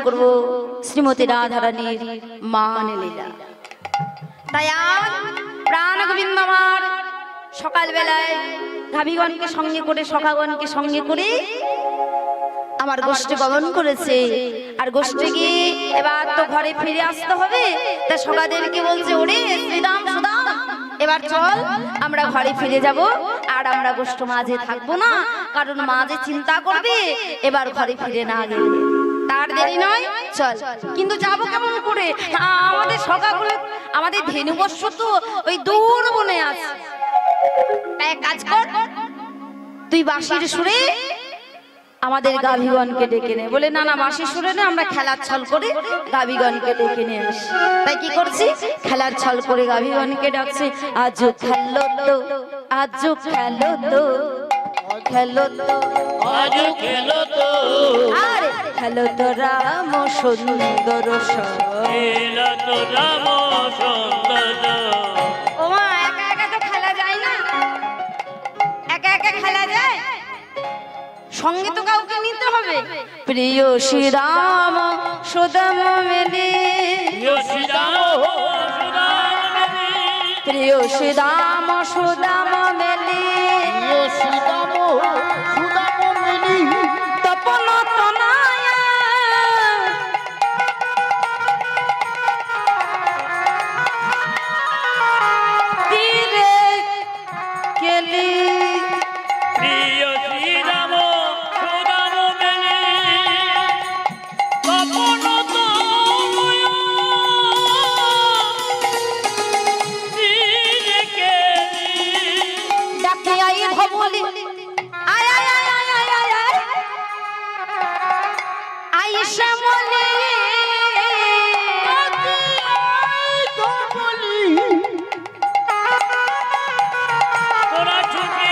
করব শ্রীমতী রাধারানীর মান লীলা। তাই আজ প্রাণ গোবিন্দ আমার সকালবেলায় গাভীগণকে সঙ্গে করে সখাগণকে সঙ্গে করে আমার গোষ্ঠী গমন করেছে। আর গোষ্ঠী গিয়ে এবার তো ঘরে ফিরে আসতে হবে। তা সখাদেরকে বলছে, ওরে শ্রীরাম সুদাম, এবার চল আমরা ঘরে ফিরে যাব। আর আমরা গোষ্ঠ মাঝে থাকবো না, কারণ মাঝে চিন্তা করবে এবার ঘরে ফিরে না গেলে। তার দেরি নয়, চল। কিন্তু যাবো কেমন করে? আমাদের সখাগুলো, আমাদের ধেনুবর্ষ তো ওই দূর বনে আছে। এক কাজ কর, তুই বাঁশির সুরে আমাদের গাভীগণকে ডেকে নে। বলে না না, বাঁশির সুরে না, আমরা খেলার ছল করে গাভীগণকে ডেকে নিয়ে আসি। তাই কি করছি, খেলার ছল করে গাভীগণকে ডাকছি। আজও খেলো তো, আজও খেলো তো, খেলো তো, আজও খেলো তো, আরে খেলো তো রাম সুন্দর খেলো তো রাম সুন্দর। ও মা, একা একা তো খেলা যায় না, একা একা খেলা যায়, সঙ্গে তো কাউকে নিতে হবে। প্রিয় শ্রীরাম সুদাম মেলি, প্রিয় শ্রীরাম প্রিয় শ্রীরাম সুদাম মেলি, তপন তনয়া তীরে কেলি, প্রিয় শ্রীরাম সুদাম মেলি, তপন তনয়া তীরে কেলি। ডাকে আই ধবলি, আয় আয় আয় আয় আয় আয় আয়, আই শ্যামলি, তোরা ছুটে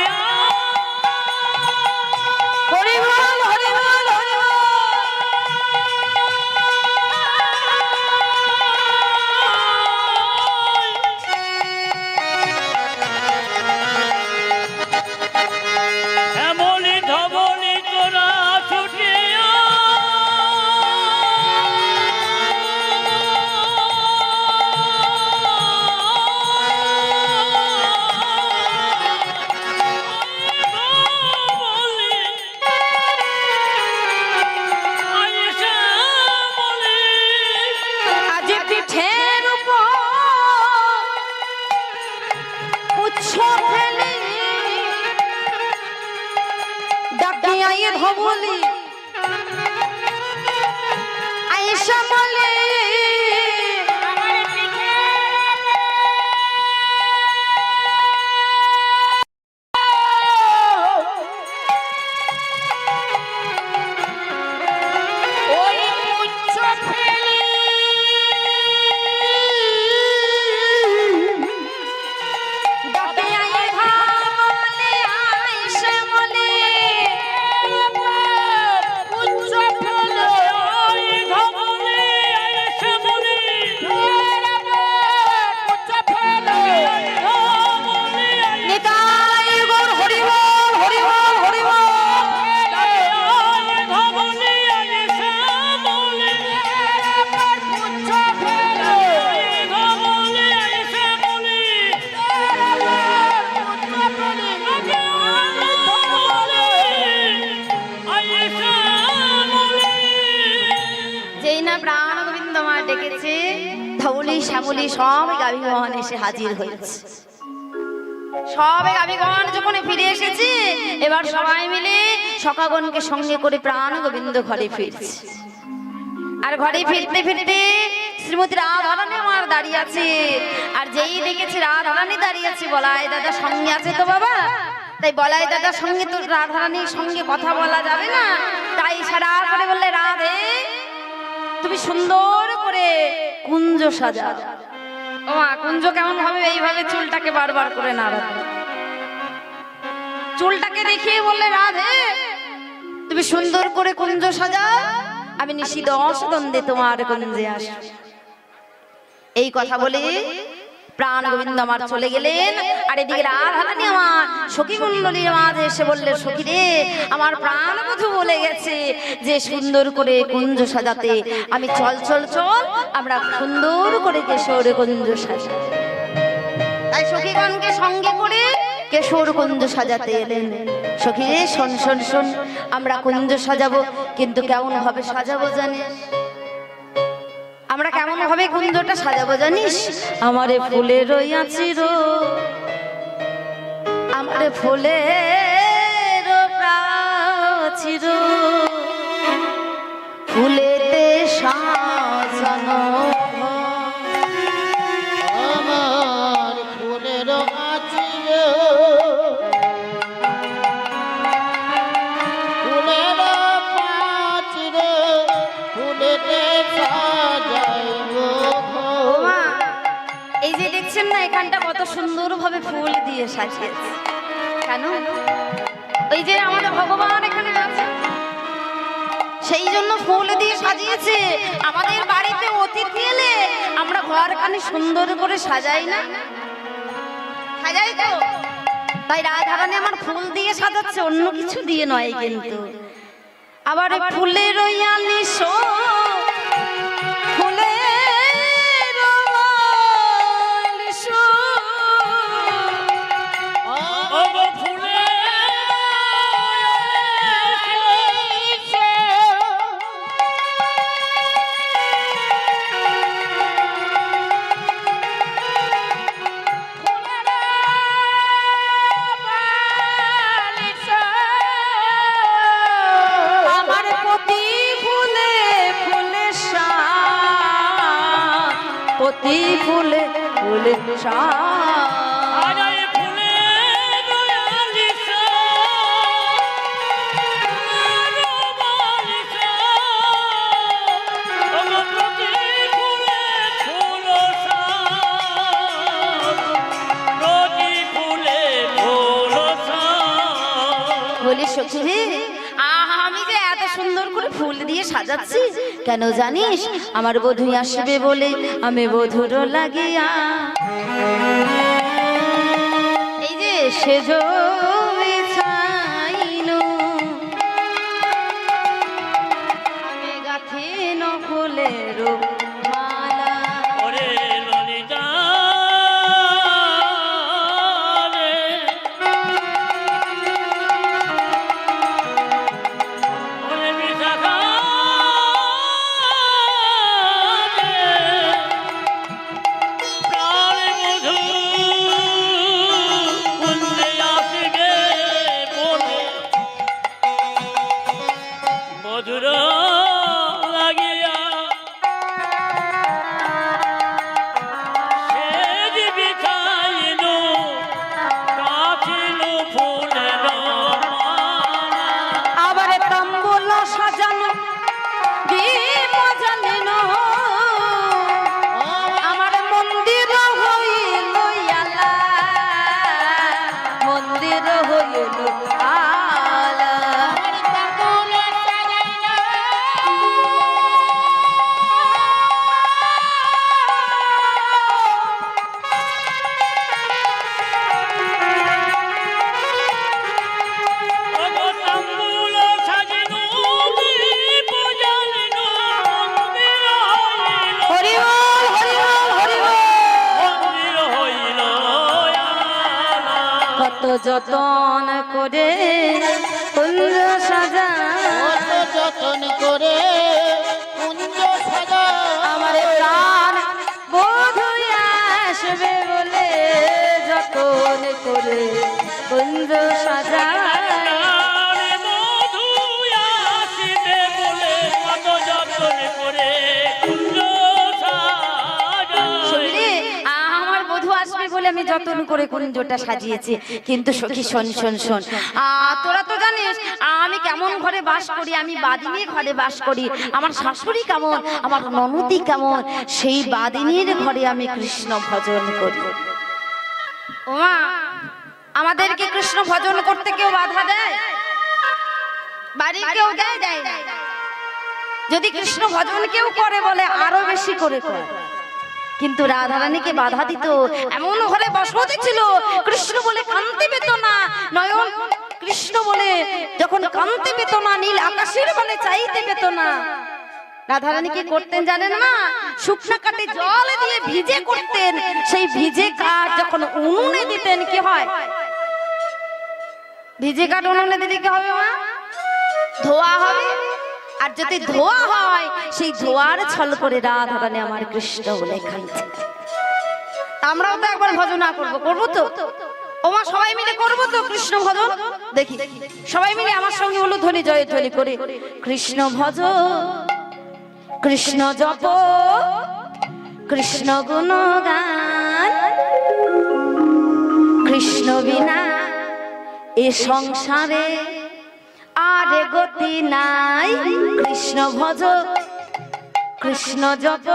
হরি বল হরি বল হরি বল। এমনি ধবলি তোরা ছুটে আজ পিঠের উপর পুচ্ছ ফেলে ডাকে আই ধবলি, আই শ্যামলি, ওই পুচ্ছ ফেলে ডাকে আই ধবলি, আই শ্যামলি, পুচ্ছ ফেলে নিতাই গৌর হরি বল হরি বল হরি বল। যেই না প্রাণ গোবিন্দ মা ডেকেছে, ধবলি শ্যামলি সব গাভীগণ এসে হাজির হয়েছে। সব গাভীগণ যখন ফিরে এসেছে, এবার সবাই মিলে সখাগণকে সঙ্গে করে প্রাণ গোবিন্দ ঘরে ফিরছে। আর ঘরে ফিরতে ফিরতে শ্রীমতী রাধারানী আমার দাঁড়িয়ে আছে। আর যেই দেখেছে রাধারানী দাঁড়িয়ে আছে, বলাই দাদা সঙ্গে আছে তো বাবা। তাই বলাই দাদার সঙ্গে তো রাধারানীর সঙ্গে কথা বলা যাবে না, তাই ইশারা করে বললে, রাধে তুমি সুন্দর করে কুঞ্জ সাজাও। ও মা, কুঞ্জ কেমন হবে? এইভাবে চুলটাকে বারবার করে নাড়াতে, চুলটাকে দেখিয়ে বললে, রাধে তুমি সুন্দর করে কুঞ্জ সাজাও, আমি নিশি 10 দ্বন্দ্বে তোমার কুঞ্জে আসি। এই কথা বলে প্রাণ গোবিন্দ আমার চলে গেলেন। আর এদিকে রাধারানী আমার সখী মণ্ডলীর মাঝে এসে বললেন, সখী রে, আমার প্রাণ বধূ বলে গেছে যে সুন্দর করে কুঞ্জ সাজাতে। আমি চল চল চল, আমরা সুন্দর করে কেশর কুঞ্জ সাজাই। তাই সখীগণকে সঙ্গে করে কেশর কুঞ্জ সাজাতে এলেন। সখী রে, শোন শোন শোন, আমরা কুঞ্জ সাজাবো, কিন্তু কেমন ভাবে সাজাবো জানিস? আমরা কেমন ভাবে কুঞ্জটা সাজাবো জানিস? আমারে ফুলের রইয়াছির, আমারে ফুলের প্রাচীর, ফুলেতে সাজানো আমার ফুলের আচির, ফুলের পাচির, ফুলেতে সাজাইব। মা, এই যে দেখছেন না, এখানটা কত সুন্দর ভাবে ফুল দিয়ে সাজিয়েছে। কেন? ওই যে আমাদের ভগবান এখানে আছে, সেই জন্য ফুল দিয়ে সাজিয়েছে। আমাদের বাড়িতে অতিথি এলে আমরা ঘরখানি সুন্দর করে সাজাই না? সাজাই তো। তাই রাধারানী আমার ফুল দিয়ে সাজাচ্ছে, অন্য কিছু দিয়ে নয়। কিন্তু আবার ফুলের রইয়ালি শো, ফুলের রইয়ালি শো, ওগো ফুলে আমার প্রতি ফুলে ফুলে প্রতি ফুলে ফুলে আরে ফুলে রয়ালিসা রোমালিসা ওগো প্রতি ফুলে ফুলসা প্রতি ফুলে ফুলসা বলি সখী রে, আমি যে এত সুন্দর করে ফুল দিয়ে সাজাচ্ছি কেন জানিস? আমার বধূ আসবে বলে আমি বধুর লাগিয়া এই যে সেজো বিছাইনু, আমি গাঁথিন ফুলের মালা। ওরে ললিতা রে ওরে বিশাখা রে প্রাণ বধূ কুঞ্জে আসবে বলে মধুর লাগিয়া সেজ বিছাইনু কাছিলু ফুলের মালা। আবার তাম্বুল সাজানো দীপ জ্বালানো, আমার মন্দির হইল আলা, মন্দির হইল আলা। ওগো তাম্বুল সাজিনু দীপ জ্বালিনু মন্দির হইল হরি বল হরি বল হরি বল। মন্দির হইল আলা। কত যতন করে কুঞ্জ সাজা, কত যতন করে কুঞ্জ সাজা, আমার প্রাণ বধূ আসবে বলে যতন করে কুঞ্জ সাজা। আরে মধু আসিবে বলে কত যতন করে কুঞ্জ সাজায়। সখী, আমার বধূ আসবে বলে আমি যতন করে কুঞ্জটা সাজিয়েছি। কিন্তু সখী শোন শোন শোন, তোরা তো জানিস আমি কেমন ঘরে বাস করি। আমি বাদিনীর ঘরে বাস করি। আমার শাশুড়ি কেমন, আমার ননদি কেমন, সেই বাদিনীর ঘরে আমি কৃষ্ণ ভজন করি। ওমা, আমাদেরকে কৃষ্ণ ভজন করতে কেউ বাধা দেয়? বাড়ির কেউ দেয় দেয় না। যদি কৃষ্ণ ভজন কেউ করে বলে আরো বেশি করে করে। কিন্তু রাধারানীকে বাধা দিত। এমন ঘরে বসতি ছিল কৃষ্ণ বলে কান্তি পেত না, নয়ন কৃষ্ণ বলে যখন কান্তি পেত না, নীল আকাশের বলে চাইতে পেত না। রাধারানী কি করতেন জানেন না? শুকনা কাঠে জল দিয়ে ভিজে করতেন। সেই ভিজে কাঠ যখন উনুনে দিতেন কি হয়? ভিজে কাঠ উনুনে দিলে কি হবে মা? ধোয়া হবে। আর যদি ধোয়া হয় সেই ধোয়ার ছল করে রাধারানী আমার কৃষ্ণ বলে খাইছে। আমরাও তো একবার ভজনা করবো তো ওমা, সবাই মিলে করবো তো কৃষ্ণ ভজন। দেখি সবাই মিলে আমার সঙ্গে হলো ধ্বনি জয় ধ্বনি করে কৃষ্ণ ভজ, কৃষ্ণ জপ, কৃষ্ণ গুণগান, কৃষ্ণ বিনা এ সংসারে আর গতি নাই। কৃষ্ণ ভজ, কৃষ্ণ জপ,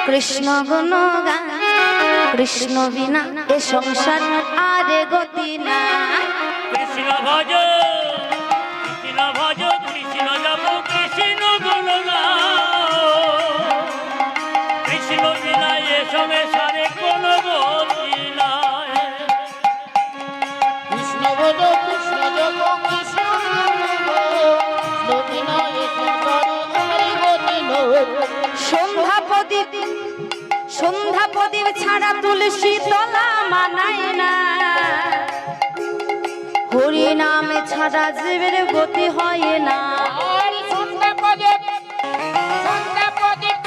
কৃষ্ণ গুণগান, কৃষ্ণ বিনা এ সংসার আর গতি নাই। কৃষ্ণ ভজ, কৃষ্ণ ভজ, কৃষ্ণ জপ, কৃষ্ণ গুণগান, কৃষ্ণ বিনা এ সংসারে কোনো গতি নাই। কৃষ্ণ বলো কৃষ্ণ জপ কৃষ্ণ বিনা এ সংসারে আর গতি নাই। সন্ধ্যা প্রদীপ, সন্ধ্যা প্রদীপ ছাড়া তুলসী তলা মানায় না। হরি নামে ছাড়া জীবের গতি হয় না। আর সন্ধ্যা প্রদীপ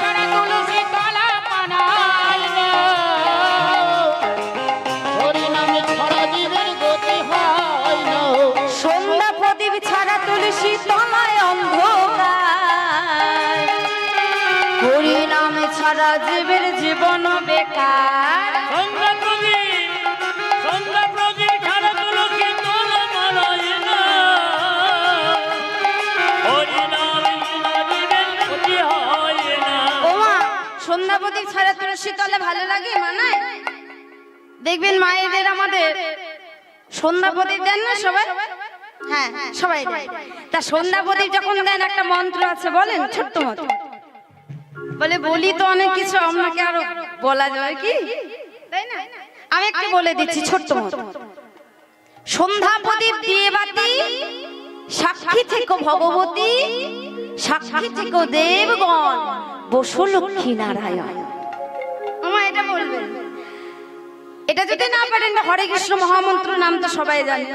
ছাড়া তুলসী তলা মানায় না। হরি নামে ছাড়া জীবের গতি হয় না। সন্ধ্যা প্রদীপ ছাড়া তুলসী তলায় অন্ধকার। হরি নামে ছাড়া জীবের জীবন বেকার। সন্ধ্যা প্রদীপ, সন্ধ্যা প্রদীপ ছাড়া তুলসী তলা মানায় না। হরি নামে বিনা জীবের গতি হয় না। ওমা, সন্ধ্যা প্রদীপ ছাড়া তুলসী তলে ভালো লাগে মানায়? দেখবেন মায়েদের আমাদের সন্ধ্যা প্রদীপ দেন না সবাই? হ্যাঁ সবাই দেয়। তা সন্ধ্যা প্রদীপ যখন দেন একটা মন্ত্র আছে, বলেন ছোট্ট মতো। বলে বলি তো অনেক কিছু, আপনাকে আরো বলা যায় কি, তাই না? আমি একটু বলে দিচ্ছি ছোট্ট মতো। সন্ধ্যা প্রদীপ দিয়ে বাতি, সাক্ষী থেকো ভগবতী, সাক্ষী থেকো দেবগণ, বসু লক্ষ্মী নারায়ণ। আমার এটা বলবেন। এটা যদি না পারেন হরে কৃষ্ণ মহামন্ত্র নাম তো সবাই জানে।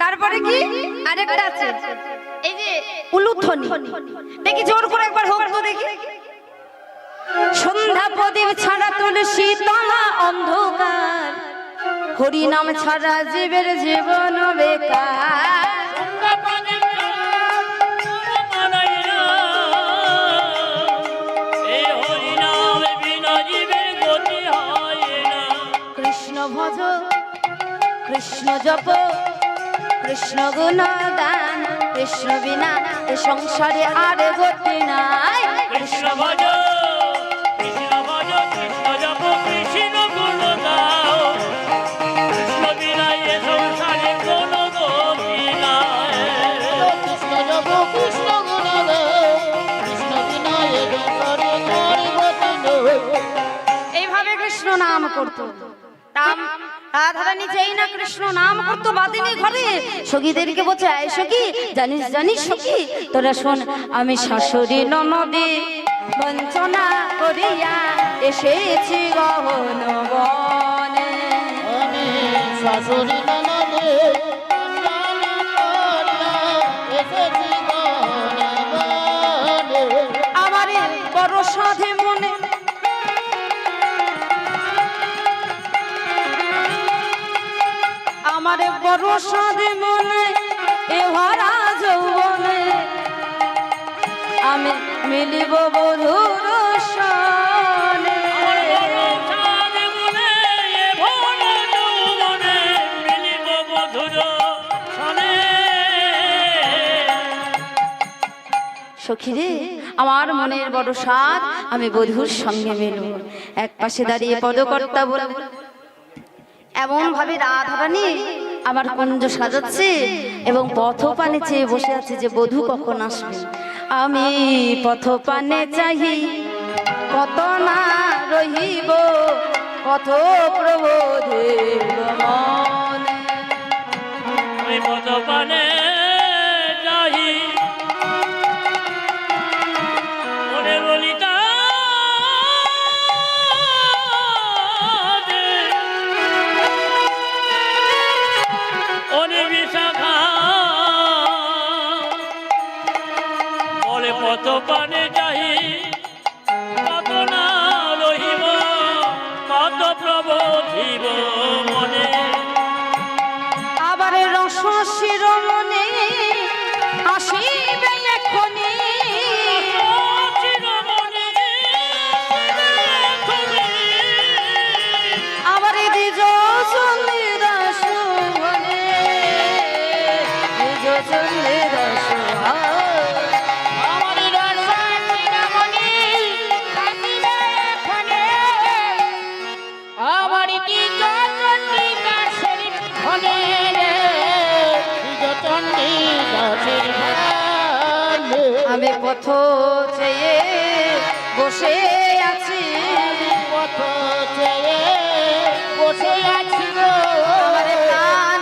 তারপরে কি আরেকটা আছে, এই যে উলুধ্বনি। দেখি জোর করে একবার হোক তো দেখি। সন্ধ্যা প্রদীপ ছাড়া তুলসী তলা অন্ধকার। হরি নাম ছাড়া জীবের জীবন বেকার। সন্ধ্যা প্রদীপ ছাড়া মানায় না। এই হরি নামে বিনা জীবের গতি হয় না। কৃষ্ণ ভজ, কৃষ্ণ জপ, কৃষ্ণ গুণগান, কৃষ্ণ বিনা এ সংসারে আর গতি নাই। কৃষ্ণ ভজ, কৃষ্ণ ভজ, কৃষ্ণ জপ, কৃষ্ণ গুণগান, কৃষ্ণ বিনা এ সংসারে কোনো গতি নাই। কৃষ্ণ জপ কৃষ্ণ গুণগান, কৃষ্ণ বিনা এ সংসারে আর গতি নাই। এইভাবে কৃষ্ণ নাম করতো। রাধারানী যেই না কৃষ্ণ নাম করতো বাদিনী ঘরে, সখীদেরকে বলছে, আয় সখী, জানিস জানিস সখী, তোরা শোন, আমি শাশুড়ি ননদে বঞ্চনা করিয়া এসেছি গহন বনে। আমি শাশুড়ি ননদে বঞ্চনা করিয়া এসেছি গহনে বনে। আমার বড় সাধে মনে আমার বড় সাধে মনে এ ভরা যৌবনে আমি মিলিব বধুর সনে। আমার বড় সাধে মনে এ ভরা যৌবনে মিলিব বধুর সনে। সখী রে, আমার মনের বড় সাধ, আমি বধুর সঙ্গে মেলব। এক পাশে দাঁড়িয়ে পদকর্তা বলে এমন ভাবে রাধারানী আমার কুঞ্জ সাজাচ্ছে এবং পথপানে চেয়ে বসে আছে যে বধূ কখন আসবে। আমি পথপানে চাহি কত না রহিব কত প্রবোধের মনে। ওই পদ পানে যাই মনে ললিতা অনে বিশাখা বলে পদ পানে যাই কত না রহিব কত প্রবোধিব মনে। আবার রস শিরোমণি আসিবে এখনি আবার দ্বিজ চন্দ্র শুভনে দ্বিজ চন্দ্র আমার রসায়নমণি আসিবে এখনে, আমার কি চন্ডী দাসের ধনে রে, চন্ডী দাসের ধনে। আমি পথ চেয়ে বসে আছি পথ চেয়ে বসে আছি গো, আমার প্রাণ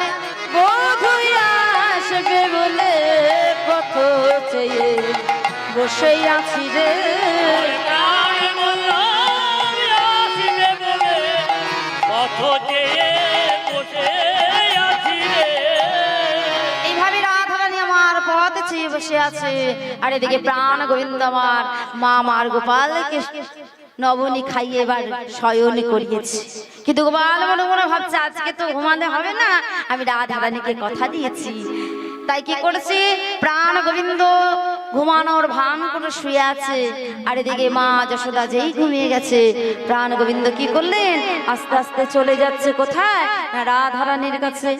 বোধই আসবে বলে পথ চেয়ে বসে আছি রে। প্রাণ বললাম আসিবে বলে পথ চেয়ে বসে আছি রে। এইভাবে রাধারানী আমার পথ চেয়ে বসে আছে, আর এদিকে প্রাণ গোবিন্দ আমার মা মার গোপালকে নবনী খাইয়ে এবার শয়ন করিয়েছে। কিন্তু গোপাল মনে মনে ভাবছে আজকে তো ঘুমাতে হবে না, আমি রাধারানীকে কথা দিয়েছি। তাই কি করেছে, প্রাণ গোবিন্দ ঘুমানোর ভান করে শুয়ে আছে, আর এদিকে মা যশোদা যেই ঘুমিয়ে গেছে, প্রাণ গোবিন্দ কি করলেন, আস্তে আস্তে চলে যাচ্ছে কোথায়, না রাধারানীর কাছে।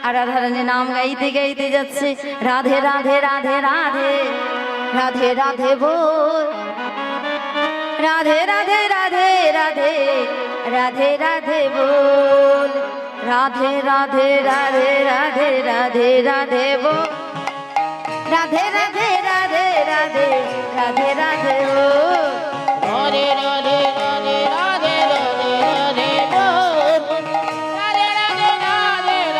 আর রাধারানীর নাম গাইতে গাইতে যাচ্ছে, রাধে রাধে রাধে রাধে রাধে রাধে বল, রাধে রাধে রাধে রাধে রাধে রাধে বল, রাধে রাধে রাধে রাধে রাধে রাধে বল, রাধে রাধে রাধে রাধে রাধে রাধে বল। রাধে রাধে রাধে রাধে রাধে রাধে বল, রাধে রাধে রাধে রাধে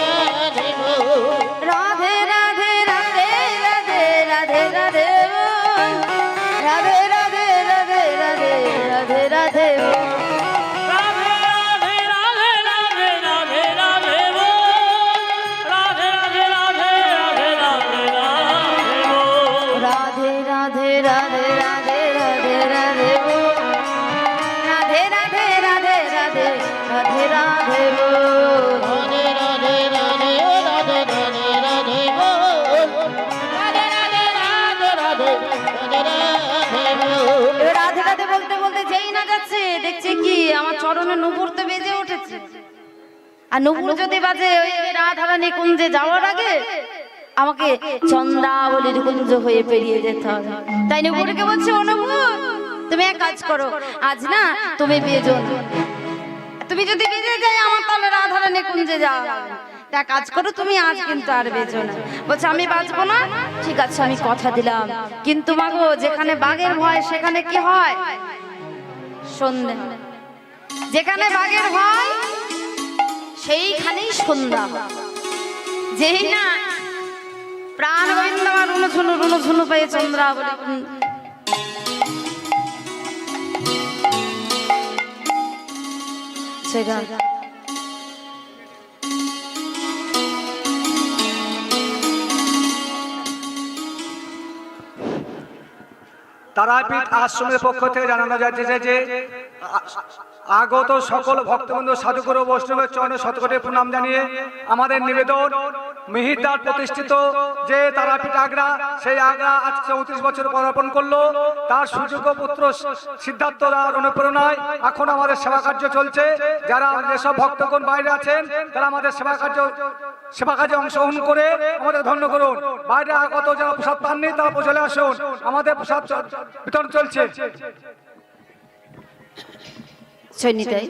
রাধে রাধে বল, রাধে রাধে রাধে রাধে রাধে রাধে বল, রাধে রাধে রাধে রাধে রাধে রাধে বল। রাধে রাধে রাধে রাধে রাধে রাধে বল, রাধে রাধে রাধে রাধে রাধে রাধে বল। রাধে রাধে রাধে রাধে রাধে রাধে বল, রাধে রাধে রাধে রাধে রাধে রাধে বল। রাধে রাধে রাধে রাধে রাধে রাধে বল, রাধে রাধে রাধে রাধে রাধে রাধে বল। এবার রাধে রাধে বলতে বলতে যেই না যাচ্ছে, দেখছে কি আমার চরণে নুপুর তো বেজে উঠেছে, আর নুপুর যদি বাজে ওই রাধারানী কুঞ্জে যাওয়ার আগে আমাকে চন্দ্রাবলীর কুঞ্জ হয়ে পেরিয়ে যেতে হবে। তাই নুপুরকে বলছে, ও নুপুর তুমি এক কাজ করো, আজ না তুমি বেজো, তুমি যদি বেজে যাই আমার তাহলে রাধারানী কুঞ্জে যাও, তা কাজ করো তুমি আজ কিন্তু আর বেজো না। বলছে আমি বাঁচবো না, ঠিক আছে আমি কথা দিলাম, কিন্তু মাগো যেখানে বাঘের ভয় সেখানে কি হয়, সন্ধ্যা, যেখানে বাঘের ভয় সেইখানেই সন্ধ্যা হয়। যেই না প্রাণ গোবিন্দ আমার রুনু ঝুনু পেয়ে চন্দ্রাবলী সেটা তারাপীঠ আশ্রমের পক্ষ থেকে জানানো যাচ্ছে যে আগত সকল ভক্তবৃন্দ সাধুগুরু বৈষ্ণবের চরণে শতকোটি প্রণাম জানিয়ে আমাদের নিবেদন, মিহিরদার প্রতিষ্ঠিত যে তারাপীঠ আগ্রা, সেই আগ্রা আজ 34 বছর পদার্পণ করলো। তার সুযোগ্য পুত্র সিদ্ধার্থ দার অনুপ্রেরণায় এখন আমাদের সেবা কার্য চলছে। যারা যেসব ভক্তগণ বাইরে আছেন তারা আমাদের সেবা কাজে অংশগ্রহণ করে আমাদের ধন্য করুন। বাইরে আগত যারা প্রসাদ পাননি তারা চলে আসুন, আমাদের প্রসাদ বিতরণ চলছে। সৈনিতাই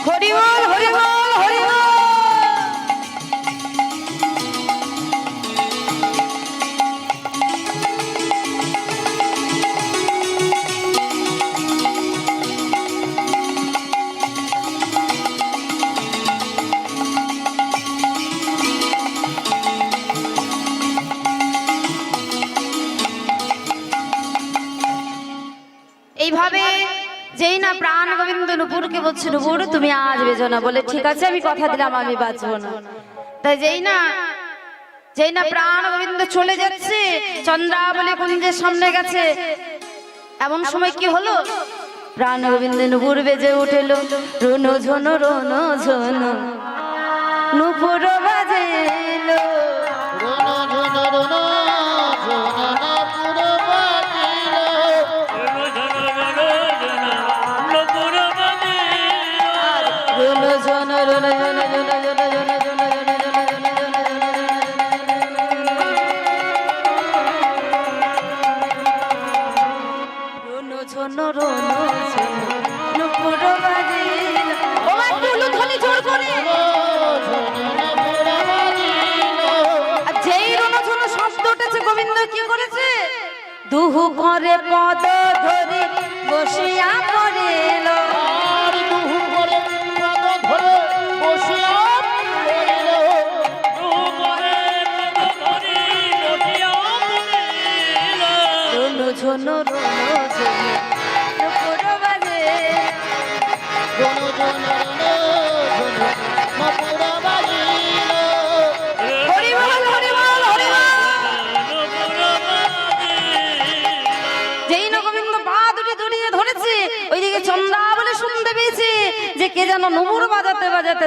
হরি বল হরি বল হরি বল। এইভাবে যেই না প্রাণ গোবিন্দ নুপুরকে বলছে, নুপুর তুমি আজ বেজো না, বলে ঠিক আছে আমি কথা দিলাম আমি বাঁচবো না। তাই যেই না প্রাণ গোবিন্দ চলে যাচ্ছে, চন্দ্রাবলী কুঞ্জের সামনে গেছে, এমন সময় কি হলো, প্রাণ গোবিন্দ নুপুর বেজে উঠেল, রোনো ঝোনো রোনো ঝোনো নুপুর বাজেলো। রোনো ঝোনো রোনো ঝোনো নপুর বাজিলো। রোনো ঝোনো রোনো ঝোনো ঝোনো ঝোনো ঝোনো ঝোনো রোনো ঝোনো রোনো ঝোনো নুপুর বাজেলো। ও মা তুলু ধ্বনি জোর করে। আর যেই রোনো ঝোনো শব্দ উঠেছে, গোবিন্দ কি করেছে, দুহু করে পদ ধরে বসিয়া পড়েল। আর দুহু করে পদ ধরে বসিয়া পড়িল। রোনো ঝোনো রোনো ঝোনো নুপুর বাজে। রোনো ঝোনো রোনো ঝোনো নপুর বাজিল। হরি বল হরি বল হরি বল। যেই না গোবিন্দ পা দুটি জড়িয়ে ধরেছে, ওইদিকে চন্দ্রাবলী শুনতে পেয়েছে যে কে যেন নুপুর বাজাতে বাজাতে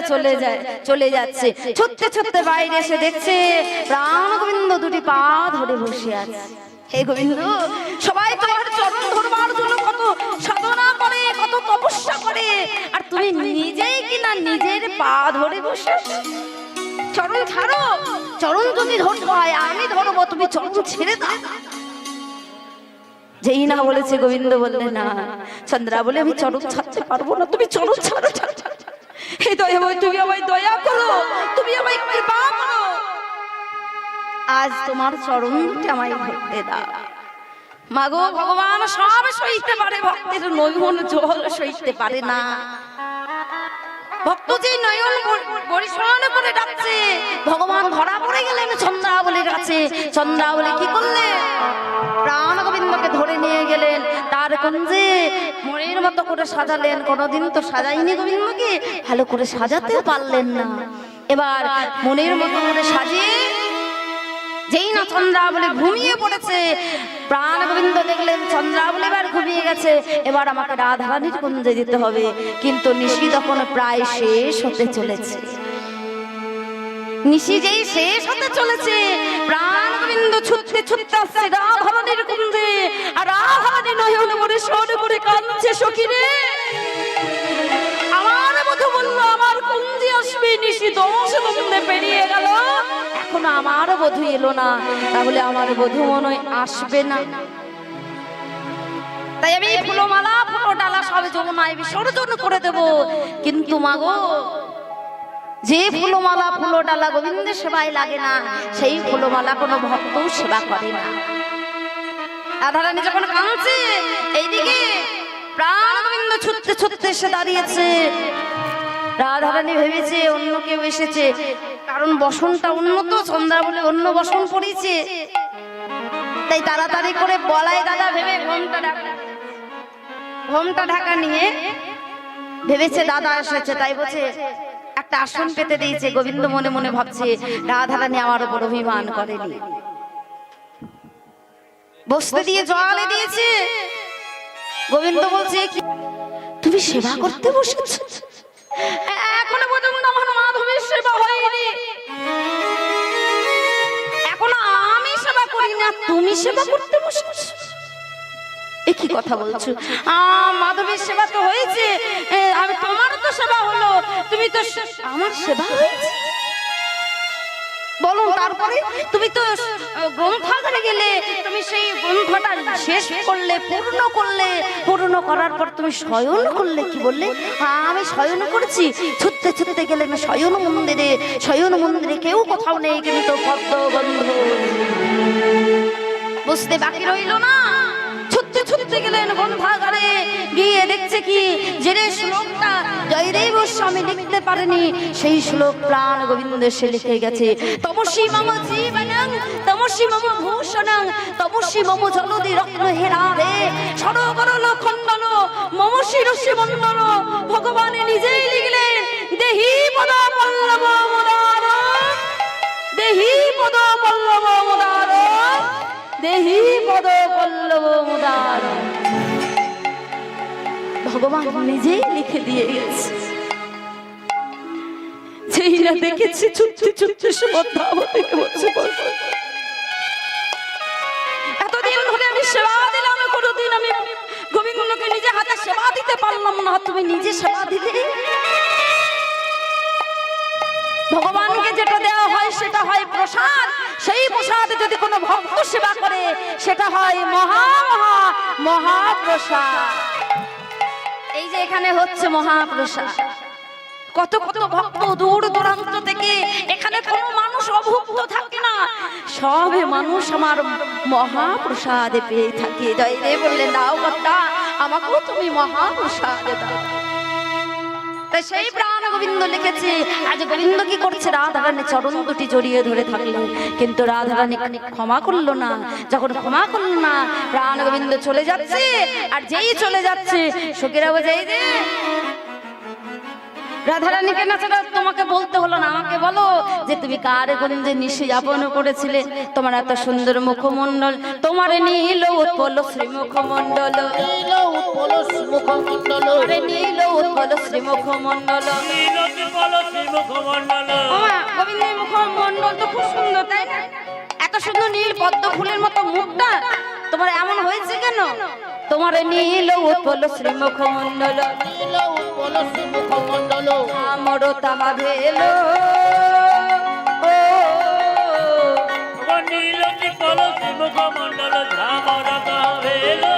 চলে যাচ্ছে। ছুটতে ছুটতে বাইরে এসে দেখছে প্রাণ গোবিন্দ দুটি পা ধরে বসে আছে। হে গোবিন্দ, সবাই তোমার চরণ ধরবার জন্য কত সাধনা করে, কত তপস্যা করে, আর তুমি নিজেই কিনা নিজের পা ধরে বসে আছো। চরণ ছাড়ো, চরণ যদি ধরতে হয় আমি ধরবো, তুমি চরণ ছেড়ে দাও। যেই না বলেছে, গোবিন্দ বললে না, চন্দ্রা বলে আমি চরণ ছাড়তে পারবো না, তুমি চরণ ছাড়ো ছাড়ো ছাড়ো। হে দয়াময়, তুমি আমায় দয়া করো, তুমি আমায় কৃপা করো, আজ তোমার চরণ দুটি আমায় ধরতে দাও। মাগো ভগবান সব সইতে পারে, ভক্তের নয়ন জল সইতে পারে না। ভক্ত যে নয়ন পরিশোধন করে ডাকছে, ভগবান ধরা পড়ে গেলেন চন্দ্রাবলীর কাছে। চন্দ্রাবলী কি করলে, প্রাণ গোবিন্দকে ধরে নিয়ে গেলেন তার কুঞ্জে, মনের মতো করে সাজালেন। কোনোদিন তো সাজাইনি গোবিন্দকে, ভালো করে সাজাতেও পারলেন না। এবার মনের মতো করে সাজিয়ে যেই না চন্দ্রাবলী ঘুমিয়ে পড়েছে, প্রাণ গোবিন্দ দেখলেন চন্দ্রাবলী এবার ঘুমিয়ে গেছে, এবার আমাকে রাধারানীর কুঞ্জে যেতে হবে। কিন্তু নিশি তখন প্রায় শেষ হতে চলেছে। নিশি যেই শেষ হতে চলেছে, প্রাণ গোবিন্দ ছুটতে ছুটতে আসছে রাধারানীর কুঞ্জে। আর রাধারানী নয়ন ভরে স্বরে করে কাঁদছে, সখী রে আমার বধূ বলল আমার কুঞ্জে আসবে, নিশি 10 বন্ধে পেরিয়ে গেল, এখনো আমার বধূ এলো না, তাহলে আমার বধূ মনে হয় আসবে না। তাই আমি ফুলমালা ফুলো ডালা সব যমুনায় বিসর্জন করে দেব। কিন্তু মাগো, যে ফুলমালা ফুলো ডালা গোবিন্দের সেবায় লাগে না, সেই ফুলমালা কোনো ভক্ত সেবা করে না। রাধারানী যখন কাঁদছে, এইদিকে প্রাণ গোবিন্দ ছুটতে ছুটতে এসে দাঁড়িয়েছে। রাধারানী ভেবেছে অন্য কেউ এসেছে, কারণ বসনটা উন্নত, চন্দ্রা বলে অন্য বসন পড়িয়েছে। তাই তাড়াতাড়ি করে বলাই দাদা ভেবে ঘোমটা ঢাকা নিয়ে ভেবেছে দাদা এসেছে, তাই বলছে একটা আসন পেতে দিয়েছে। গোবিন্দ মনে মনে ভাবছে রাধারানী আমার উপর অভিমান করেনি, বসতে দিয়ে জলে দিয়েছে। গোবিন্দ বলছে তুমি সেবা করতে বসেছ, এখনো পর্যন্ত আমার মাধবের সেবা হয়নি, এখনো আমি সেবা করি না, তুমি সেবা করতে বসেছ, একই কথা বলছো। মাধবের সেবা তো হয়েছে, আমি তোমারও তো সেবা হলো, তুমি তো আমার সেবা হয়েছে বলুন। তারপরে তুমি তো গ্রন্থাগারে গেলে, তুমি সেই গ্রন্থটা শেষ করলে, পূর্ণ করার পর তুমি শয়ন করলে। কি বললে? আমি শয়ন করেছি। ছুটতে ছুটতে গেলে শয়ন মন্দিরে কেউ কোথাও নেই, কিন্তু পদ্ম বন্ধ বুঝতে বাকি রইল না। ছুটতে ছুটতে গেলেন গ্রন্থাগারে, গিয়ে দেখছে কি যে শ্লোকটা জয়দেব স্বামী লিখতে পারেনি, সেই শ্লোক প্রাণ গোবিন্দ সে লিখে গেছে। তমসি মম জীবনং তমসি মম ভূষণং তমসি মম জলদি রত্ন হেরারে সরগরল খণ্ডন মম শিরসি মণ্ডল ভগবান নিজেই লিখলেন দেহি পদ পল্লব মুদার দেহি পদ পল্লব মুদার দেহি পদ পল্লব মুদার ভগবান নিজেই লিখে দিয়ে গেছে যেই না দেখেছি ছুটতে ছুটতে সুভদ্রা থেকে বলছে এতদিন ধরে আমি সেবা দিলাম কোনোদিন আমি গোবিন্দকে নিজে হাতে সেবা দিতে পারলাম না তুমি নিজে সেবা দিলে ভগবানকে যেটা দেওয়া হয় সেটা হয় প্রসাদ সেই প্রসাদে যদি কোনো ভক্ত সেবা করে সেটা হয় মহা মহা মহাপ্রসাদ এই যে এখানে হচ্ছে মহাপ্রসাদ কত কত ভক্ত দূর দূরান্ত থেকে এখানে কোনো মানুষ অভুক্ত থাকে না সবে মানুষ আমার মহাপ্রসাদে পেয়ে থাকে জয় রে বললেন দাও কর্তা আমাকেও তুমি মহাপ্রসাদে দাও তাই সেই প্রাণ গোবিন্দ লিখেছে আজ গোবিন্দ কি করছে রাধারানী চরণ দুটি জড়িয়ে ধরে থাকলো কিন্তু রাধারানী ক্ষমা করলো না যখন ক্ষমা করলো না প্রাণ গোবিন্দ চলে যাচ্ছে আর যেই চলে যাচ্ছে সখীরা বোঝাই যে রাধারানীকে না ছাড়া তোমাকে বলতে হলো না আমাকে বলো যে তুমি কার গঞ্জে নিশি যাপন করেছিলে তোমার এত সুন্দর মুখমণ্ডল তোমার নীল উৎপল শ্রী মুখমণ্ডল নীল উৎপল মুখমণ্ডল নীল উৎপল শ্রী মুখমণ্ডল গোবিন্দের মুখমণ্ডল তো খুব সুন্দর তাই না এত সুন্দর নীল পদ্ম ফুলের মতো মুখটা তোমার এমন হয়েছে কেন তোমার নীল উৎপল শ্রী মুখমণ্ডল নীল উৎপল মুখমণ্ডল আমার তামা ভেলো নীলতি পলসি মুখমণ্ডল ধামরতা ভেলো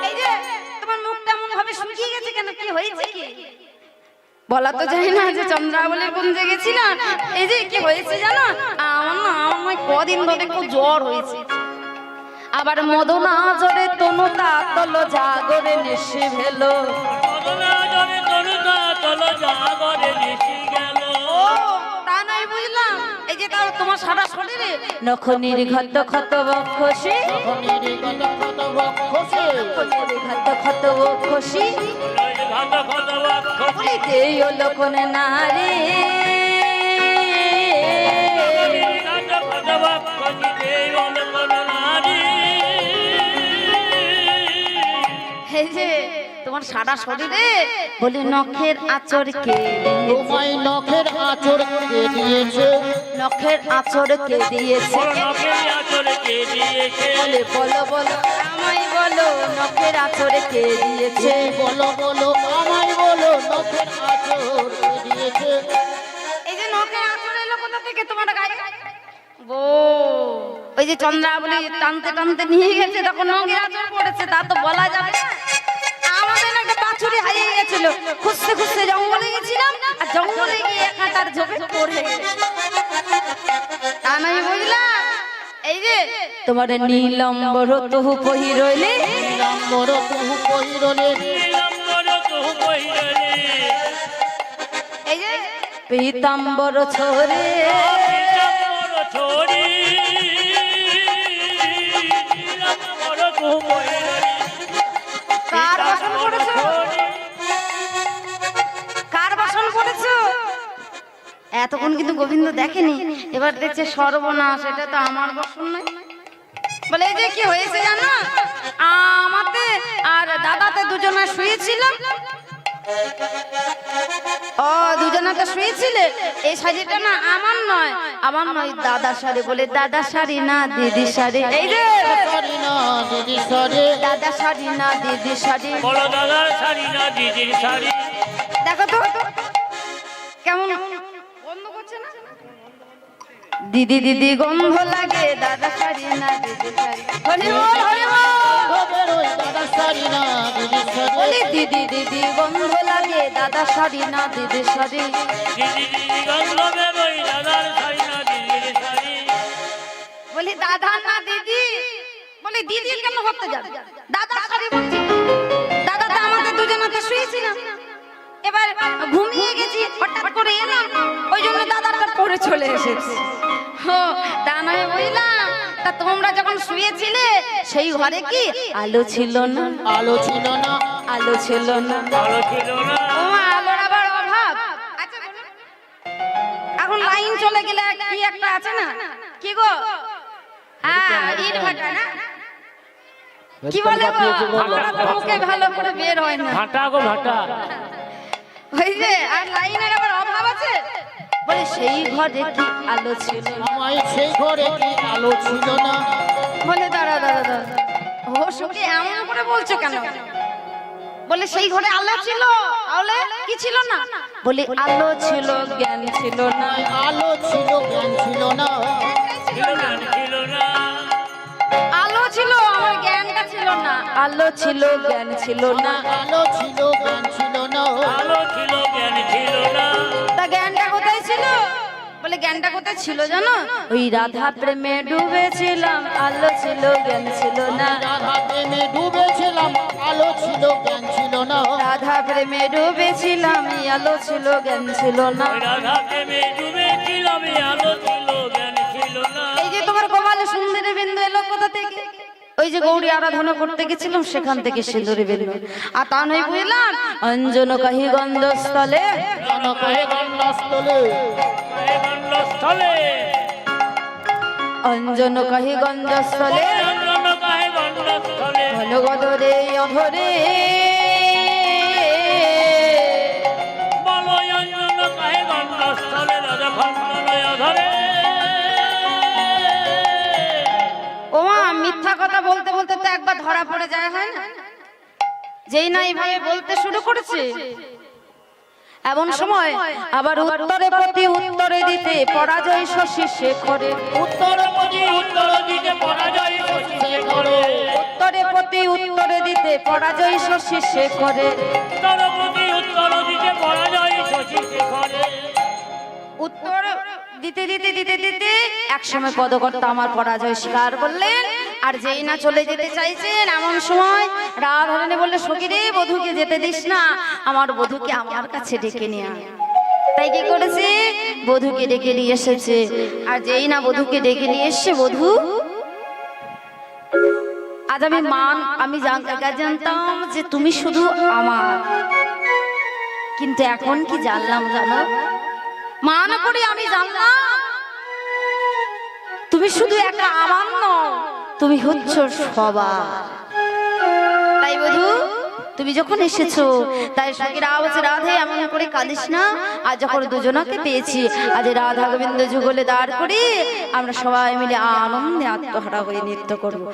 এই যে তোমার মুখটা এমন ভাবে শুকিয়ে গেছে কেন কি হয়েছে কি বলা তো যায় না যে চন্দ্রাবলীর কুঞ্জে গেছিলাম এই যে কি হয়েছে জানো আমার কদিন ধরে খুব জ্বর হয়েছে আবার মদনা জরে তনুতা তল জাগরে নেশে ভেলো তা নাই বুঝলাম এই যে তাও তোমার সারা শরীরে নখনির ঘত ক্ষত বক্ষসি ঘত ক্ষত বক্ষসি বলিতে ও লোকনে নারী এই যে তোমার সারা শরীরে বলি নখের আঁচড় কে তোমায় নখের আঁচড় কে দিয়েছে নখের আঁচড় কে দিয়েছে বলে বলো বলো আমায় বলো নখের আঁচড় কে দিয়েছে বলো বলো আমায় বলো নখের আঁচড় কে দিয়েছে এই যে নখের আঁচড় এলো কোথা থেকে তোমার গায়ে ও ওই যে চন্দ্রাবলী টানতে টানতে নিয়ে গেছে তখন নখের আঁচড় পড়েছে তা তো বলা যাবে না আমাদের একটা বাছুরি হারিয়ে গেছিল খুঁজতে খুঁজতে জঙ্গলে গেছিলাম আর জঙ্গলে গিয়ে কাঁটার ঝোপে পড়ে তা নয় বুঝলাম এই যে তোমার নীলম্বর তহু পহিরইলে নীলাম্বর তহু পহিরলে এই যে পীতাম্বর ছোরে কার বাসন করেছো কার বাসন করেছো এতক্ষণ কিন্তু গোবিন্দ দেখেনি এবার দেখছে সর্বনাশ এটা তো আমার বাসন নয় বলে এই যে কি হয়েছে জানো আমাতে আর দাদাতে দুজনে শুয়েছিলাম ও দুজনাতে শুয়েছিলে এই শাড়িটা না আমার নয় দাদা শাড়ি বলে দাদা শাড়ি না দিদি শাড়ি এই যে শাড়ি না দিদি শাড়ি দাদা শাড়ি না দিদি শাড়ি বলো দাদার শাড়ি না দিদির শাড়ি দেখো তো কেমন গন্ধ করছে না দিদি দিদি গন্ধ লাগে দাদা শাড়ি না দিদি শাড়ি হরি বল হরি বল বেরোয় দাদা শাড়ি না দিদি শাড়ি বলি দিদি দিদি গন্ধ লাগে দাদা শাড়ি না দিদি শাড়ি দিদি দিদি গন্ধ বেরোয় দাদার শাড়ি না দিদির শাড়ি বলি দাদা না দিদি বলি দিদি কেন হতে যাবে দাদা শাড়ি বলছি দাদা তো আমাদের দুজনাতে শুয়েছিলাম এবার ঘুমিয়ে গেছি, হঠাৎ করে এলাম, ওই জন্য দাদারটা পরে চলে এসেছি। ও তা নয় বুঝলাম। তা তোমরা যখন শুয়েছিলে সেই ঘরে কি আলো ছিল না? আলো ছিল না, আলো ছিল না। ভালো ছিল না। ও আলোর আবার অভাব। আচ্ছা বলুন, এখন লাইন চলে গেলে কি একটা আছে না? কি গো? হ্যাঁ, ইট ভাটা না? কি বলে গো? আমরা তো মুখে ভালো করে বের হয় না। ভাটা গো ভাটা। ওই যে আর লাইনের আবার অভাব আছে। বলে সেই ঘরে কি আলো ছিল না? আমায় সেই ঘরে কি আলো ছিল না? বলে দাঁড়া দাঁড়া দাঁড়া, ও সখী এমন করে বলছো কেন? বলে সেই ঘরে আলো ছিল, তাহলে কি ছিল না? বলে আলো ছিল, জ্ঞান ছিল না। আলো ছিল, জ্ঞান ছিল না। ছিল না, ছিল না। আলো ছিল, আমার জ্ঞানটা ছিল না। আলো ছিল, জ্ঞান ছিল না। আলো ছিল, জ্ঞান ছিল না। আলো ছিল, জ্ঞান ছিল না। তা জ্ঞানটা কোথায় ছিল? বলে জ্ঞানটা কোথায় ছিল জানো? ওই রাধা প্রেমে ডুবেছিলাম, আলো ছিল, জ্ঞান ছিল না। রাধা প্রেমে ডুবেছিলাম, আলো ছিল, জ্ঞান ছিল না। রাধা প্রেমে ডুবেছিলাম, আলো ছিল, জ্ঞান ছিল না। ওই রাধা প্রেমে ডুবেছিলাম, আলো ছিল, জ্ঞান ছিল না। এই যে তোমার কপালে সুন্দরী বিন্দু এলো কোথা থেকে? ওই যে গৌরী আরাধনা করতে গেছিলাম সেখান থেকে সিঁদুরে বিন্দু। আর তা নয় বুঝলাম, অঞ্জন কাহি গন্ধস্থলে, জনকহে গন্ধস্থলে, এই গন্ধস্থলে, অঞ্জন কাহি গন্ধস্থলে, চন্দন কাহে গন্ধস্থলে, হলো গদরে অধরে। বলো অঞ্জন কাহে গন্ধস্থলে, রাধা খণ্ডলয় ধরে। ও মা, মিথ্যা কথা বলতে বলতে তো একবার ধরা পড়ে যায়, হয় না? যেই না এইভাবে বলতে শুরু করেছে, এমন সময় আবার উত্তরে প্রতি উত্তরে দিতে পরাজয় শশী শেখরে। উত্তরপতি উত্তর দিতে পরাজয় শশী শেখরে। উত্তরে প্রতি উত্তরে দিতে পরাজয় শশী শেখরে। উত্তরপতি উত্তর দিতে পরাজয় শশী শেখরে। উত্তর দিতে দিতে দিতে দিতে একসময় পদকর্তা আমার পরাজয় স্বীকার করলেন। আর যেই না চলে যেতে চাইছেন এমন সময় রাধারানী বললে, সখী রে, বধূকে যেতে দিস না, আমার বধূকে আমার কাছে ডেকে নিয়ে আয়। তাই কি করেছে? বধূকে ডেকে নিয়ে এসেছে। আর যেই না বধূকে ডেকে নিয়ে এসছে, বধূ আজ আমি জানতাম যে তুমি শুধু আমার, কিন্তু এখন কি জানলাম জানো? মান করে আমি জানলাম তুমি শুধু একা আমার নও, তুমি হচ্ছ সবার। তাই বধূ, তুমি যখন এসেছো, তাই সখীরা বলছে, রাধে এমন করে কাঁদিস না। আজ যখন দুজনাকে পেয়েছি, আজ রাধা গোবিন্দ যুগলে দাঁড় করি আমরা সবাই মিলে আনন্দে আত্মহারা হয়ে নৃত্য করবো।